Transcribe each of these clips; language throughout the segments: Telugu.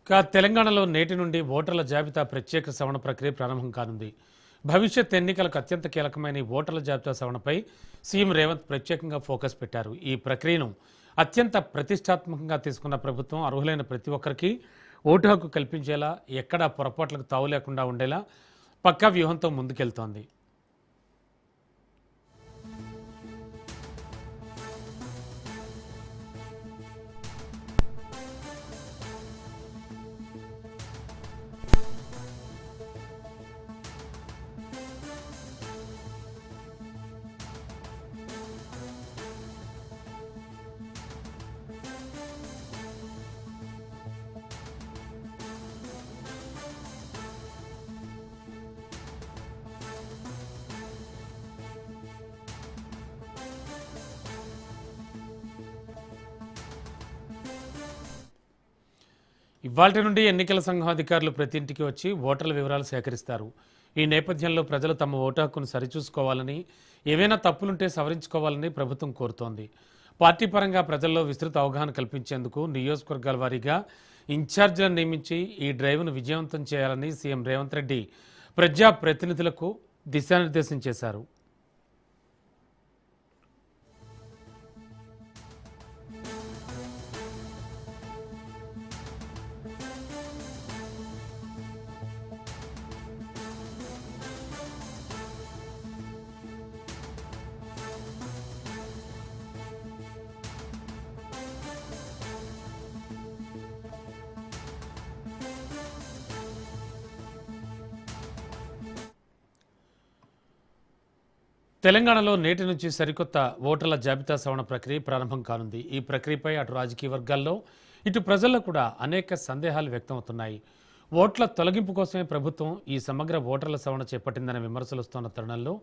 తెలంగాణలో నేటి నుండి ఓటర్ల జాబితా ప్రత్యేక సవరణ ప్రక్రియ ప్రారంభం కానుంది. భవిష్యత్ ఎన్నికలకు అత్యంత కీలకమైన ఈ ఓటర్ల జాబితా సవరణపై సీఎం రేవంత్ ప్రత్యేకంగా ఫోకస్ పెట్టారు. ఈ ప్రక్రియను అత్యంత ప్రతిష్టాత్మకంగా తీసుకున్న ప్రభుత్వం అర్హులైన ప్రతి ఒక్కరికి ఓటు హక్కు కల్పించేలా, ఎక్కడా పొరపాట్లకు తావు లేకుండా ఉండేలా పక్కా వ్యూహంతో ముందుకెళ్తోంది. ఇవాల్టి నుండి ఎన్నికల సంఘం అధికారులు ప్రతి ఇంటికి వచ్చి ఓటర్ల వివరాలు సేకరిస్తారు. ఈ నేపథ్యంలో ప్రజలు తమ ఓటు హక్కును సరిచూసుకోవాలని, ఏవైనా తప్పులుంటే సవరించుకోవాలని ప్రభుత్వం కోరుతోంది. పార్టీ పరంగా ప్రజల్లో విస్తృత అవగాహన కల్పించేందుకు నియోజకవర్గాల వారీగా ఇన్ఛార్జీలను నియమించి ఈ డ్రైవ్ను విజయవంతం చేయాలని సీఎం రేవంత్ రెడ్డి ప్రజాప్రతినిధులకు దిశానిర్దేశం చేశారు. తెలంగాణలో నేటి నుంచి సరికొత్త ఓటర్ల జాబితా సవరణ ప్రక్రియ ప్రారంభం కానుంది. ఈ ప్రక్రియపై అటు రాజకీయ వర్గాల్లో ఇటు ప్రజల్లో కూడా అనేక సందేహాలు వ్యక్తమవుతున్నాయి. ఓట్ల తొలగింపు కోసమే ప్రభుత్వం ఈ సమగ్ర ఓటర్ల సవరణ చేపట్టిందనే విమర్శలు వస్తున్న తరుణంలో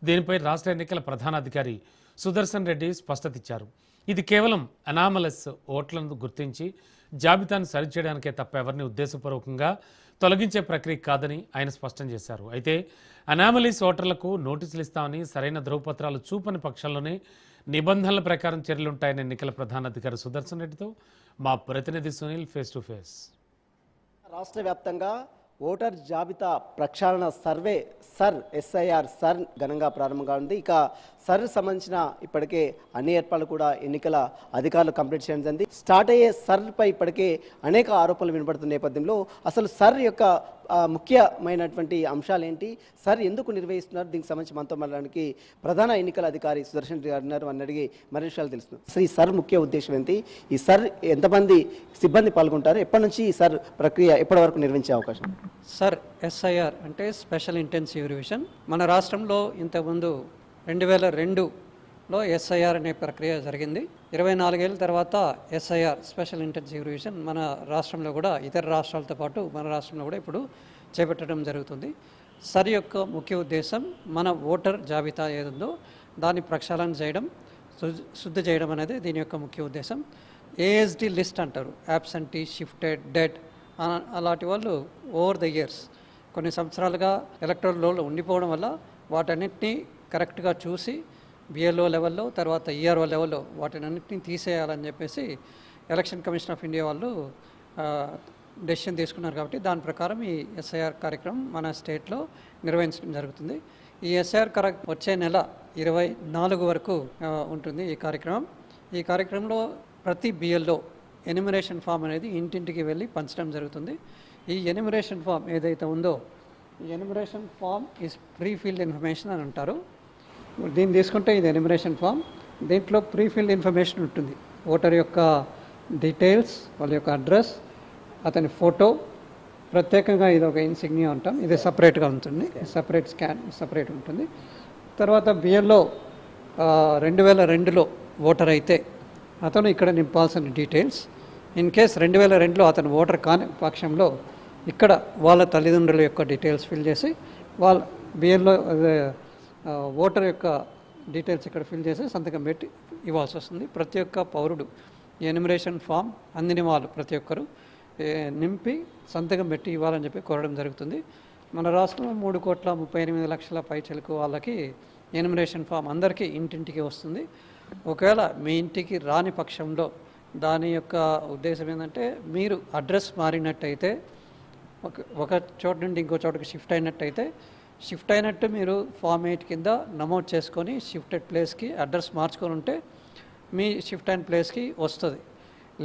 దీనిపై రాష్ట్ర ఎన్నికల ప్రధానాధికారి సుదర్శన్ రెడ్డి స్పష్టత ఇచ్చారు. ఇది కేవలం అనామలస్ ఓట్లను గుర్తించి జాబితాను సరిచేయడానికే తప్ప ఎవరిని ఉద్దేశపూర్వకంగా తొలగించే ప్రక్రియ కాదని ఆయన స్పష్టం చేశారు. అయితే అనామలీస్ ఓటర్లకు నోటీసులు ఇస్తామని, సరైన ధృవపత్రాలు చూపని పక్షంలోనే నిబంధనల ప్రకారం చర్యలుంటాయని ఎన్నికల ప్రధానాధికారి సుదర్శన్ రెడ్డితో మా ప్రతినిధి సునీల్ ఫేస్ టు ఫేస్. రాష్ట్ర వ్యాప్తంగా ఓటర్ జాబితా ప్రక్షాళన సర్వే ఎస్ఐఆర్ ఘనంగా ప్రారంభంగా ఉంది. ఇక సంబంధించిన ఇప్పటికే అన్ని ఏర్పాట్లు కూడా ఎన్నికల అధికారులు కంప్లీట్ చేయడం జరిగింది. స్టార్ట్ అయ్యే పై ఇప్పటికే అనేక ఆరోపణలు వినబడుతున్న నేపథ్యంలో అసలు యొక్క ముఖ్యమైనటువంటి అంశాలు ఏంటి, ఎందుకు నిర్వహిస్తున్నారు, దీనికి సంబంధించి మనతో మాట్లాడడానికి ప్రధాన ఎన్నికల అధికారి సుదర్శన్ రెడ్డి గారు ఉన్నారు. అని అడిగి మరిన్ని విషయాలు తెలుస్తుంది. అసలు ఈ ముఖ్య ఉద్దేశం ఏంటి, ఈ ఎంతమంది సిబ్బంది పాల్గొంటారు, ఎప్పటి నుంచి ఈ ప్రక్రియ ఎప్పటి వరకు నిర్వహించే అవకాశం? ఎస్ఐఆర్ అంటే స్పెషల్ ఇంటెన్సివ్ రివిజన్. మన రాష్ట్రంలో ఇంతకుముందు 2002లో ఎస్ఐఆర్ అనే ప్రక్రియ జరిగింది. 24 ఏళ్ళ తర్వాత ఎస్ఐఆర్ స్పెషల్ ఇంటెన్సివ్ రివిజన్ మన రాష్ట్రంలో కూడా, ఇతర రాష్ట్రాలతో పాటు మన రాష్ట్రంలో కూడా ఇప్పుడు చేపట్టడం జరుగుతుంది. యొక్క ముఖ్య ఉద్దేశం మన ఓటర్ జాబితా ఏదుందో దాన్ని ప్రక్షాళన చేయడం, శుద్ధి చేయడం అనేది దీని యొక్క ముఖ్య ఉద్దేశం. ఏఎస్డి లిస్ట్ అంటారు, యాబ్సెంటీ, షిఫ్టెడ్, డెడ్, అలాంటి వాళ్ళు ఓవర్ ద ఇయర్స్ కొన్ని సంవత్సరాలుగా ఎలక్టోరల్ రోల్లో ఉండిపోవడం వల్ల వాటన్నిటినీ కరెక్ట్గా చూసి బిఎల్ఓ లెవెల్లో, తర్వాత ఈఆర్ఓ లెవెల్లో వాటినన్నింటినీ తీసేయాలని చెప్పేసి ఎలక్షన్ కమిషన్ ఆఫ్ ఇండియా వాళ్ళు డెసిషన్ తీసుకున్నారు. కాబట్టి దాని ప్రకారం ఈ ఎస్ఐఆర్ కార్యక్రమం మన స్టేట్లో నిర్వహించడం జరుగుతుంది. ఈ ఎస్ఐఆర్ వచ్చే నెల 24 వరకు ఉంటుంది ఈ కార్యక్రమం. ఈ కార్యక్రమంలో ప్రతి బిఎల్ఓ ఎన్యూమరేషన్ ఫామ్ అనేది ఇంటింటికి వెళ్ళి పంచడం జరుగుతుంది. ఈ ఎన్యూమరేషన్ ఫామ్ ఏదైతే ఉందో, ఈ enumeration form is prefilled information అని అంటారు. దీన్ని తీసుకుంటే ఇది ఎన్యూమరేషన్ ఫామ్. దీంట్లో ప్రీ ఫీల్డ్ ఇన్ఫర్మేషన్ ఉంటుంది. ఓటర్ యొక్క డీటెయిల్స్, వాళ్ళ యొక్క అడ్రస్, అతని ఫోటో, ప్రత్యేకంగా ఇది ఒక ఇన్సిగ్నియా అంటాం, ఇది సపరేట్గా ఉంటుంది, సపరేట్ ఉంటుంది. తర్వాత బిఎల్ఓ 2002లో ఓటర్ అయితే అతను ఇక్కడ నింపాల్సిన డీటెయిల్స్. ఇన్ కేస్ 2002లో అతను ఓటర్ కాని పక్షంలో ఇక్కడ వాళ్ళ తల్లిదండ్రుల యొక్క డీటెయిల్స్ ఫిల్ చేసి, వాళ్ళ బిఎల్ఓ ఓటర్ యొక్క డీటెయిల్స్ ఇక్కడ ఫిల్ చేసి సంతకం పెట్టి ఇవ్వాల్సి వస్తుంది. ప్రతి ఒక్క పౌరుడు ఎన్యూమరేషన్ ఫామ్ అందిన వాళ్ళు ప్రతి ఒక్కరు నింపి సంతకం పెట్టి ఇవ్వాలని చెప్పి కోరడం జరుగుతుంది. మన రాష్ట్రంలో 3,38,00,000 పైచలకు వాళ్ళకి ఎన్యూమరేషన్ ఫామ్ అందరికీ ఇంటింటికి వస్తుంది. ఒకవేళ మీ ఇంటికి రాని పక్షంలో దాని యొక్క ఉద్దేశం ఏంటంటే మీరు అడ్రస్ మారినట్టయితే ఒక చోట నుండి ఇంకో చోటకి షిఫ్ట్ అయినట్టయితే షిఫ్ట్ అయినట్టు మీరు ఫామ్ 8 కింద నమోదు చేసుకొని షిఫ్టెడ్ ప్లేస్కి అడ్రస్ మార్చుకొని ఉంటే మీ షిఫ్ట్ అయిన ప్లేస్కి వస్తుంది.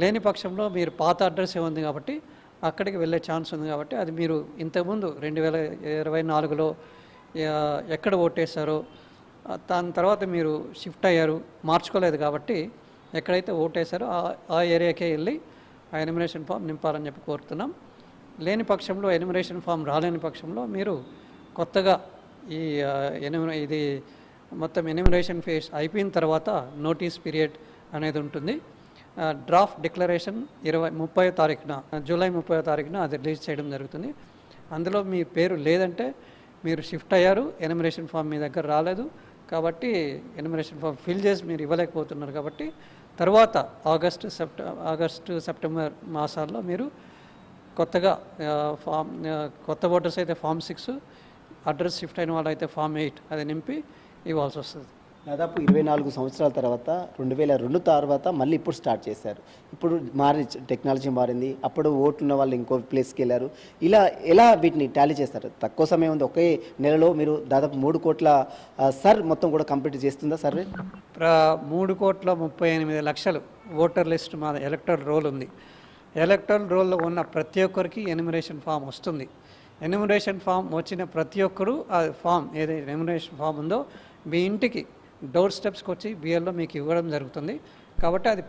లేని పక్షంలో మీరు పాత అడ్రస్ ఉంది కాబట్టి అక్కడికి వెళ్ళే ఛాన్స్ ఉంది కాబట్టి అది మీరు ఇంతకుముందు 2024లో ఎక్కడ ఓటేశారో దాని తర్వాత మీరు షిఫ్ట్ అయ్యారు మార్చుకోలేదు కాబట్టి ఎక్కడైతే ఓటేశారో ఆ ఏరియాకే వెళ్ళి ఆ ఎన్యుమరేషన్ ఫామ్ నింపాలని చెప్పి కోరుతున్నాం. లేని పక్షంలో ఎన్యుమరేషన్ ఫామ్ రాలేని పక్షంలో మీరు కొత్తగా ఈ ఇది మొత్తం ఎన్యుమరేషన్ ఫేజ్ అయిపోయిన తర్వాత నోటీస్ పీరియడ్ అనేది ఉంటుంది. డ్రాఫ్ట్ డిక్లరేషన్ 30వ తారీఖున జూలై 30వ తారీఖున అది రిలీజ్ చేయడం జరుగుతుంది. అందులో మీ పేరు లేదంటే మీరు షిఫ్ట్ అయ్యారు, ఎన్యుమరేషన్ ఫామ్ మీ దగ్గర రాలేదు కాబట్టి ఎన్యుమరేషన్ ఫామ్ ఫిల్ చేసి మీరు ఇవ్వలేకపోతున్నారు కాబట్టి తర్వాత ఆగస్టు సెప్టెంబర్ మాసాల్లో మీరు కొత్తగా కొత్త ఓటర్స్ అయితే ఫామ్ 6, అడ్రస్ షిఫ్ట్ అయిన వాళ్ళు అయితే ఫామ్ 8 అది నింపి ఇవ్వాల్సి వస్తుంది. దాదాపు 24 సంవత్సరాల తర్వాత 2002 తర్వాత మళ్ళీ ఇప్పుడు స్టార్ట్ చేశారు. ఇప్పుడు టెక్నాలజీ మారింది. అప్పుడు ఓటున్న వాళ్ళు ఇంకో ప్లేస్కి వెళ్ళారు. ఎలా వీటిని టాలీ చేస్తారు? తక్కువ సమయం ఉంది, ఒకే నెలలో మీరు దాదాపు 3 కోట్ల సర్ మొత్తం కూడా కంప్లీట్ చేస్తుందా సర్వే? 3,38,00,000 ఓటర్ లిస్ట్ మా ఎలక్టరల్ రోల్ ఉంది. ఎలక్టరల్ రోల్లో ఉన్న ప్రతి ఒక్కరికి ఎన్యుమరేషన్ ఫామ్ వస్తుంది. ఎన్యుమరేషన్ ఫామ్ వచ్చిన ప్రతి ఒక్కరూ ఆ ఫామ్ ఏదైతే ఎన్యుమరేషన్ ఫామ్ ఉందో మీ ఇంటికి డోర్ స్టెప్స్కి వచ్చి బిఎల్లో మీకు ఇవ్వడం జరుగుతుంది. కాబట్టి అది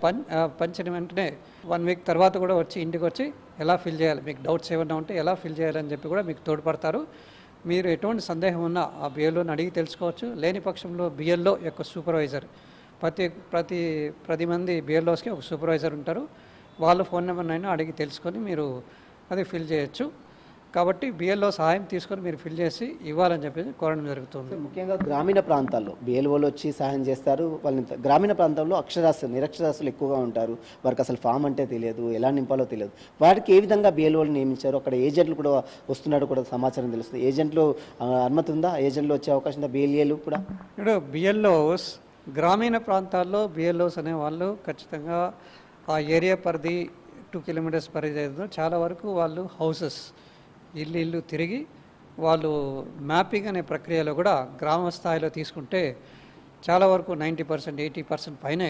పంచిన వెంటనే 1 వీక్ తర్వాత కూడా వచ్చి ఇంటికి వచ్చి ఎలా ఫిల్ చేయాలి, మీకు డౌట్స్ ఏమైనా ఉంటే ఎలా ఫిల్ చేయాలని చెప్పి కూడా మీకు తోడ్పడతారు. మీరు ఎటువంటి సందేహం ఉన్నా ఆ బిఎల్ఓని అడిగి తెలుసుకోవచ్చు. లేని పక్షంలో బిఎల్ఓ యొక్క సూపర్వైజర్ ప్రతి మంది బిఎల్ఓస్కి ఒక సూపర్వైజర్ ఉంటారు. వాళ్ళ ఫోన్ నెంబర్నైనా అడిగి తెలుసుకొని మీరు అది ఫిల్ చేయొచ్చు. కాబట్టి బిఎల్ఓ సహాయం తీసుకొని మీరు ఫిల్ చేసి ఇవ్వాలని చెప్పేసి కోరడం జరుగుతుంది. ముఖ్యంగా గ్రామీణ ప్రాంతాల్లో బిఎల్ఓలు వచ్చి సహాయం చేస్తారు. వాళ్ళని గ్రామీణ ప్రాంతాల్లో నిరక్షరాస్యులు ఎక్కువగా ఉంటారు. వారికి అసలు ఫామ్ అంటే తెలియదు, ఎలా నింపాలో తెలియదు. వారికి ఏ విధంగా బిఎల్ఓలు నియమించారు? అక్కడ ఏజెంట్లు కూడా వస్తున్నాడు కూడా సమాచారం తెలుస్తుంది. ఏజెంట్లు అనుమతి ఉందా? ఏజెంట్లు వచ్చే అవకాశం ఉందా? బిఎల్ఏలు కూడా ఇప్పుడు బిఎల్ఓస్ గ్రామీణ ప్రాంతాల్లో బిఎల్ఓస్ అనే వాళ్ళు ఖచ్చితంగా ఆ ఏరియా పరిధి 2 కిలోమీటర్స్ పరిధి అవుతుందో చాలా వరకు వాళ్ళు హౌసెస్ ఇల్లు తిరిగి వాళ్ళు మ్యాపింగ్ అనే ప్రక్రియలో కూడా గ్రామ స్థాయిలో తీసుకుంటే చాలా వరకు 90%, 80% పైనే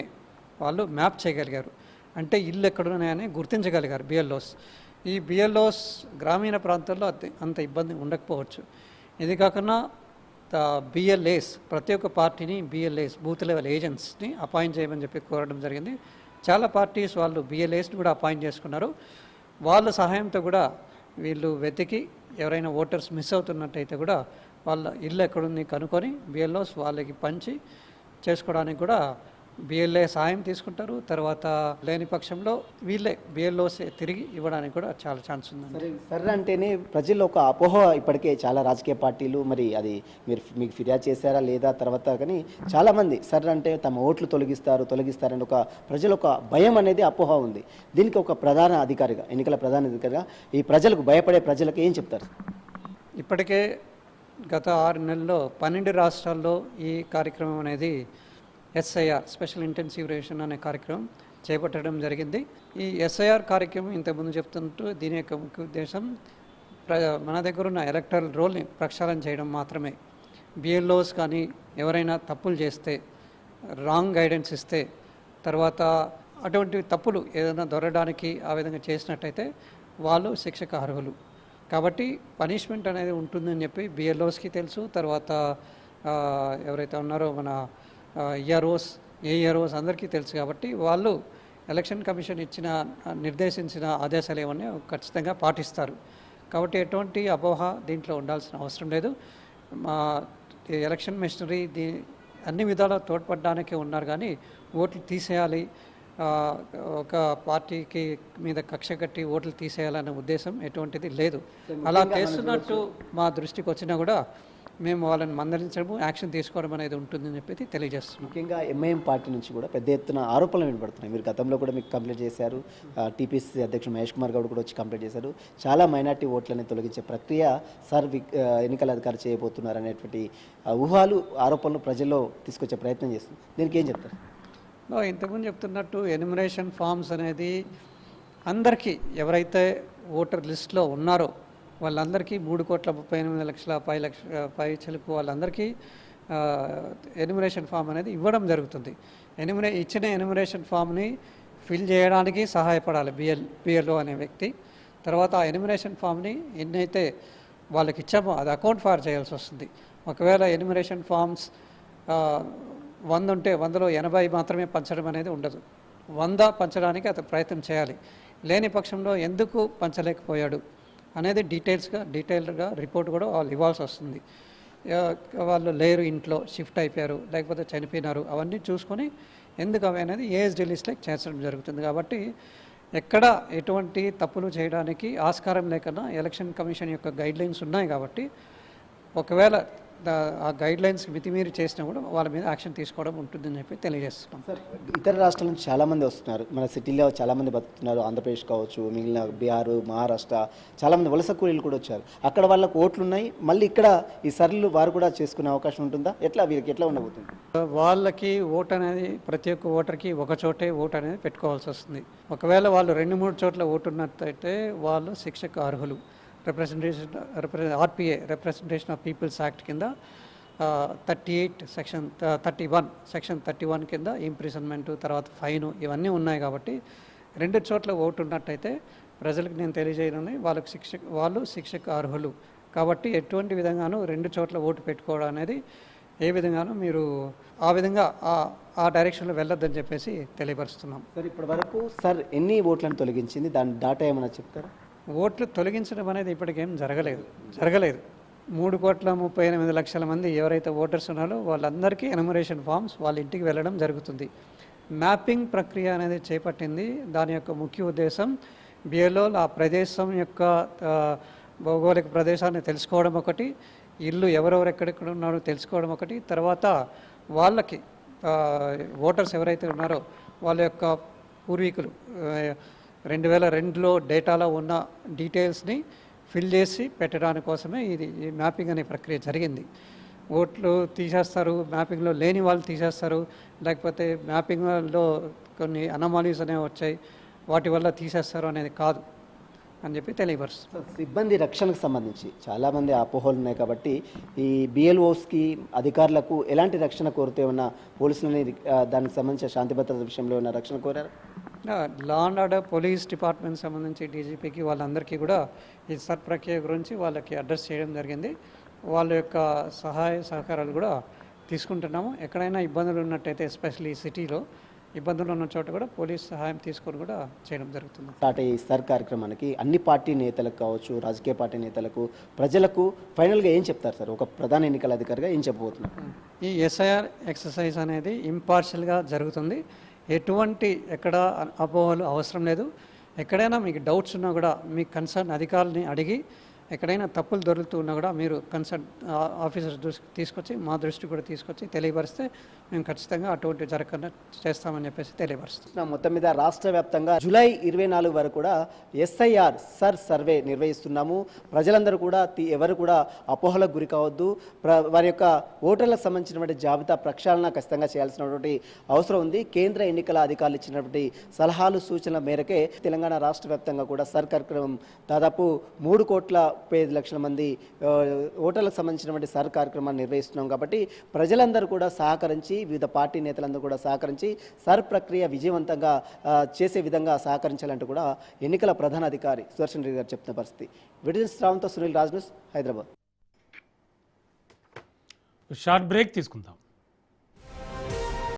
వాళ్ళు మ్యాప్ చేయగలిగారు. అంటే ఇల్లు ఎక్కడున్నాయని గుర్తించగలిగారు బిఎల్ఓస్. ఈ బిఎల్ఓస్ గ్రామీణ ప్రాంతాల్లో అంత ఇబ్బంది ఉండకపోవచ్చు. ఇది కాకుండా బిఎల్ఏస్ ప్రతి ఒక్క పార్టీని బిఎల్ఏస్ బూత్ లెవెల్ ఏజెంట్స్ని అపాయింట్ చేయమని చెప్పి కోరడం జరిగింది. చాలా పార్టీస్ వాళ్ళు బిఎల్ఏస్ని కూడా అపాయింట్ చేసుకున్నారు. వాళ్ళ సహాయంతో కూడా వీళ్ళు వెతికి ఎవరైనా ఓటర్స్ మిస్ అవుతున్నట్టయితే కూడా వాళ్ళ ఇల్లు ఎక్కడుంది కనుక్కొని బిఎల్ఓస్ వాళ్ళకి పంచి చేసుకోవడానికి కూడా బిఎల్ఏ సాయం తీసుకుంటారు. తర్వాత లేని పక్షంలో వీళ్ళే బిఎల్ఓస్ తిరిగి ఇవ్వడానికి కూడా చాలా ఛాన్స్ ఉందండి. సర్ అంటేనే ప్రజల్లో ఒక అపోహ ఇప్పటికే చాలా రాజకీయ పార్టీలు, మరి అది మీకు ఫిర్యాదు చేశారా లేదా తర్వాత, కానీ చాలామంది సర్ అంటే తమ ఓట్లు తొలగిస్తారని ఒక ప్రజల ఒక భయం అనేది అపోహ ఉంది. దీనికి ఒక ప్రధాన అధికారిగా, ఎన్నికల ప్రధాన అధికారిగా ఈ ప్రజలకు భయపడే ప్రజలకు ఏం చెప్తారు? ఇప్పటికే గత 6 నెలల్లో 12 రాష్ట్రాల్లో ఈ కార్యక్రమం అనేది ఎస్ఐఆర్ స్పెషల్ ఇంటెన్సివ్ రివిజన్ అనే కార్యక్రమం చేపట్టడం జరిగింది. ఈ ఎస్ఐఆర్ కార్యక్రమం ఇంతకుముందు చెప్తున్నట్టు దీని యొక్క ముఖ్య ఉద్దేశం మన దగ్గర ఉన్న ఎలక్టరల్ రోల్ని ప్రక్షాళన చేయడం మాత్రమే. బిఎల్ఓస్ కానీ ఎవరైనా తప్పులు చేస్తే, రాంగ్ గైడెన్స్ ఇస్తే, తర్వాత అటువంటి తప్పులు ఏదైనా దొరకడానికి ఆ విధంగా చేసినట్టయితే వాళ్ళు శిక్షకు అర్హులు. కాబట్టి పనిష్మెంట్ అనేది ఉంటుందని చెప్పి బిఎల్ఓస్కి తెలుసు. తర్వాత ఎవరైతే ఉన్నారో మన ఈఆర్ఓస్, ఏఈఆర్ఓస్ అందరికీ తెలుసు. కాబట్టి వాళ్ళు ఎలక్షన్ కమిషన్ నిర్దేశించిన ఆదేశాలు ఏమన్నా ఖచ్చితంగా పాటిస్తారు. కాబట్టి ఎటువంటి అపోహ దీంట్లో ఉండాల్సిన అవసరం లేదు. మా ఎలక్షన్ మిషనరీ అన్ని విధాలా తోడ్పడడానికే ఉన్నారు. కానీ ఓట్లు తీసేయాలి, ఒక పార్టీకి మీద కక్ష కట్టి ఓట్లు తీసేయాలనే ఉద్దేశం ఎటువంటిది లేదు. అలా చేస్తున్నట్టు మా దృష్టికి వచ్చినా కూడా మేము వాళ్ళని మందలించడము, యాక్షన్ తీసుకోవడం అనేది ఉంటుందని చెప్పి తెలియజేస్తున్నాం. ముఖ్యంగా ఎంఐఎం పార్టీ నుంచి కూడా పెద్ద ఎత్తున ఆరోపణలు వినపడుతున్నాయి. మీరు గతంలో కూడా మీకు కంప్లైంట్ చేశారు. టీపీసీ అధ్యక్షుడు మహేష్ కుమార్ గౌడ్ కూడా వచ్చి కంప్లైంట్ చేశారు. చాలా మైనార్టీ ఓట్లని తొలగించే ప్రక్రియ సార్ ఎన్నికల అధికారి చేయబోతున్నారు అనేటువంటి ఊహాలు, ఆరోపణలు ప్రజల్లో తీసుకొచ్చే ప్రయత్నం చేస్తుంది. దీనికి ఏం చెప్తారు? ఇంతకుముందు చెప్తున్నట్టు ఎన్యుమరేషన్ ఫామ్స్ అనేది అందరికీ ఎవరైతే ఓటర్ లిస్ట్లో ఉన్నారో వాళ్ళందరికీ 3,38,00,000 పై చిలుకు వాళ్ళందరికీ ఎన్యుమరేషన్ ఫామ్ అనేది ఇవ్వడం జరుగుతుంది. ఇచ్చిన ఎన్యుమరేషన్ ఫామ్ని ఫిల్ చేయడానికి సహాయపడాలి బిఎల్ఓ అనే వ్యక్తి. తర్వాత ఆ ఎన్యుమరేషన్ ఫామ్ని ఎన్నైతే వాళ్ళకి ఇచ్చామో అది అకౌంట్ ఫార్ చేయాల్సి వస్తుంది. ఒకవేళ ఎన్యుమరేషన్ ఫామ్స్ 100 ఉంటే 100లో 80 మాత్రమే పంచడం అనేది ఉండదు. 100 పంచడానికి అతను ప్రయత్నం చేయాలి. లేని పక్షంలో ఎందుకు పంచలేకపోయాడు అనేది డీటెయిల్డ్గా రిపోర్ట్ కూడా వాళ్ళు ఇవ్వాల్సి వస్తుంది. వాళ్ళు లేరు, ఇంట్లో షిఫ్ట్ అయిపోయారు, లేకపోతే చనిపోయినారు, అవన్నీ చూసుకొని ఎందుకు అవి అనేది ఏఎస్డి లిస్ట్లోకి చేర్చడం జరుగుతుంది. కాబట్టి ఎక్కడ ఎటువంటి తప్పులు చేయడానికి ఆస్కారం లేకుండా ఎలక్షన్ కమిషన్ యొక్క గైడ్లైన్స్ ఉన్నాయి. కాబట్టి ఒకవేళ ఆ గైడ్లైన్స్ మితిమీరి చేసినా కూడా వాళ్ళ మీద యాక్షన్ తీసుకోవడం ఉంటుందని చెప్పి తెలియజేస్తున్నాం. సార్, ఇతర రాష్ట్రాల నుంచి చాలామంది వస్తున్నారు, మన సిటీలో చాలామంది బతుకుతున్నారు. ఆంధ్రప్రదేశ్ కావచ్చు, మిగిలిన బీహార్, మహారాష్ట్ర చాలామంది వలస కూలీలు కూడా వచ్చారు. అక్కడ వాళ్ళకు ఓట్లు ఉన్నాయి. మళ్ళీ ఇక్కడ ఈ సర్లు వారు కూడా చేసుకునే అవకాశం ఉంటుందా? వీరికి ఎట్లా ఉండబోతుంది? వాళ్ళకి ఓటు అనేది ప్రతి ఒక్క ఓటర్కి ఒక చోటే ఓటు అనేది పెట్టుకోవాల్సి వస్తుంది. ఒకవేళ వాళ్ళు 2-3 చోట్ల ఓటు ఉన్నట్టయితే వాళ్ళు శిక్షకు అర్హులు. RPA representation of peoples act కింద 31 సెక్షన్ 31 కింద ఇంప్రిజన్మెంటు, తర్వాత ఫైను ఇవన్నీ ఉన్నాయి. కాబట్టి 2 చోట్ల ఓటు ఉన్నట్టయితే ప్రజలకు నేను తెలియజేయను, వాళ్ళు శిక్షకు అర్హులు. కాబట్టి ఎటువంటి విధంగానూ 2 చోట్ల ఓటు పెట్టుకోవడం అనేది ఏ విధంగానూ మీరు ఆ విధంగా ఆ డైరెక్షన్లో వెళ్ళొద్దని చెప్పేసి తెలియపరుస్తున్నాం. సార్, ఇప్పటి వరకు సార్ ఎన్ని ఓట్లను తొలగించింది, దాని డాటా ఏమైనా చెప్తారా? ఓట్లు తొలగించడం అనేది ఇప్పటికేం జరగలేదు. 3,38,00,000 మంది ఎవరైతే ఓటర్స్ ఉన్నారో వాళ్ళందరికీ ఎన్యుమరేషన్ ఫామ్స్ వాళ్ళ ఇంటికి వెళ్ళడం జరుగుతుంది. మ్యాపింగ్ ప్రక్రియ అనేది చేపట్టింది. దాని యొక్క ముఖ్య ఉద్దేశం బిఎల్ఓ ఆ ప్రదేశం యొక్క భౌగోళిక ప్రదేశాన్ని తెలుసుకోవడం ఒకటి, ఇల్లు ఎవరెవరు ఎక్కడెక్కడ ఉన్నారో తెలుసుకోవడం ఒకటి, తర్వాత వాళ్ళకి ఓటర్స్ ఎవరైతే ఉన్నారో వాళ్ళ యొక్క పూర్వీకులు 2002లో డేటాలో ఉన్న డీటెయిల్స్ని ఫిల్ చేసి పెట్టడానికి కోసమే ఈ మ్యాపింగ్ అనే ప్రక్రియ జరిగింది. ఓట్లు తీసేస్తారు, మ్యాపింగ్లో లేని వాళ్ళు తీసేస్తారు, లేకపోతే మ్యాపింగ్లో కొన్ని అనామలీస్ అనేవి వచ్చాయి, వాటి వల్ల తీసేస్తారు అనేది కాదు అని చెప్పి తెలియపరుస్తారు. సిబ్బంది రక్షణకు సంబంధించి చాలామంది అపోహలు ఉన్నాయి. కాబట్టి ఈ బిఎల్ఓస్కి అధికారులకు ఎలాంటి రక్షణ కోరితే ఉన్న పోలీసులని దానికి సంబంధించిన శాంతి భద్రత విషయంలో ఉన్న రక్షణ కోరారు? Law and order police department సంబంధించి డీజీపీకి వాళ్ళందరికీ కూడా ఈ సర్ ప్రక్రియ గురించి వాళ్ళకి అడ్రస్ చేయడం జరిగింది. వాళ్ళ యొక్క సహాయ సహకారాలు కూడా తీసుకుంటున్నాము. ఎక్కడైనా ఇబ్బందులు ఉన్నట్టయితే ఎస్పెషల్లీ సిటీలో ఇబ్బందులు ఉన్న చోట కూడా పోలీస్ సహాయం తీసుకొని కూడా చేయడం జరుగుతుంది. ఈ సర్ కార్యక్రమానికి అన్ని పార్టీ నేతలకు కావచ్చు, రాజకీయ పార్టీ నేతలకు, ప్రజలకు ఫైనల్గా ఏం చెప్తారు సార్? ఒక ప్రధాన ఎన్నికల అధికారిగా ఏం చెప్పబోతున్నారు? ఈ ఎస్ఐఆర్ ఎక్సర్సైజ్ అనేది ఇంపార్షియల్గా జరుగుతుంది. ఎటువంటి ఎక్కడ అపోహలు అవసరం లేదు. ఎక్కడైనా మీకు డౌట్స్ ఉన్నా కూడా మీ కన్సర్న్ అధికారులని అడిగి ఎక్కడైనా తప్పులు దొరుకుతూ ఉన్నా కూడా మీరు కన్సర్న్ ఆఫీసర్ తీసుకొచ్చి మా దృష్టి కూడా తీసుకొచ్చి తెలియపరిస్తే మేము ఖచ్చితంగా అటువంటి జరగకుండా చేస్తామని చెప్పేసి తెలియపరుస్తున్నాం. మొత్తం మీద రాష్ట్ర వ్యాప్తంగా జూలై 24 వరకు కూడా ఎస్ఐఆర్ సర్ సర్వే నిర్వహిస్తున్నాము. ప్రజలందరూ కూడా ఎవరు కూడా అపోహలకు గురి కావద్దు. వారి యొక్క ఓటర్లకు సంబంధించినటువంటి జాబితా ప్రక్షాళన ఖచ్చితంగా చేయాల్సినటువంటి అవసరం ఉంది. కేంద్ర ఎన్నికల అధికారులు ఇచ్చినటువంటి సలహాలు సూచనల మేరకే తెలంగాణ రాష్ట్ర వ్యాప్తంగా కూడా సర్ కార్యక్రమం దాదాపు 3,35,00,000 మంది ఓటర్లకు సంబంధించినటువంటి సర్ కార్యక్రమాన్ని నిర్వహిస్తున్నాం. కాబట్టి ప్రజలందరూ కూడా సహకరించి, వివిధ పార్టీ నేతలందరూ కూడా సహకరించి సర్ ప్రక్రియ విజయవంతంగా చేసే విధంగా సహకరించాలంటూ కూడా ఎన్నికల ప్రధాన అధికారి సుదర్శన్ రెడ్డి గారు చెప్తున్న పరిస్థితి. విడిజన్స్ రావంతో Sunil Raj news, Hyderabad. Short break తీసుకుందాం.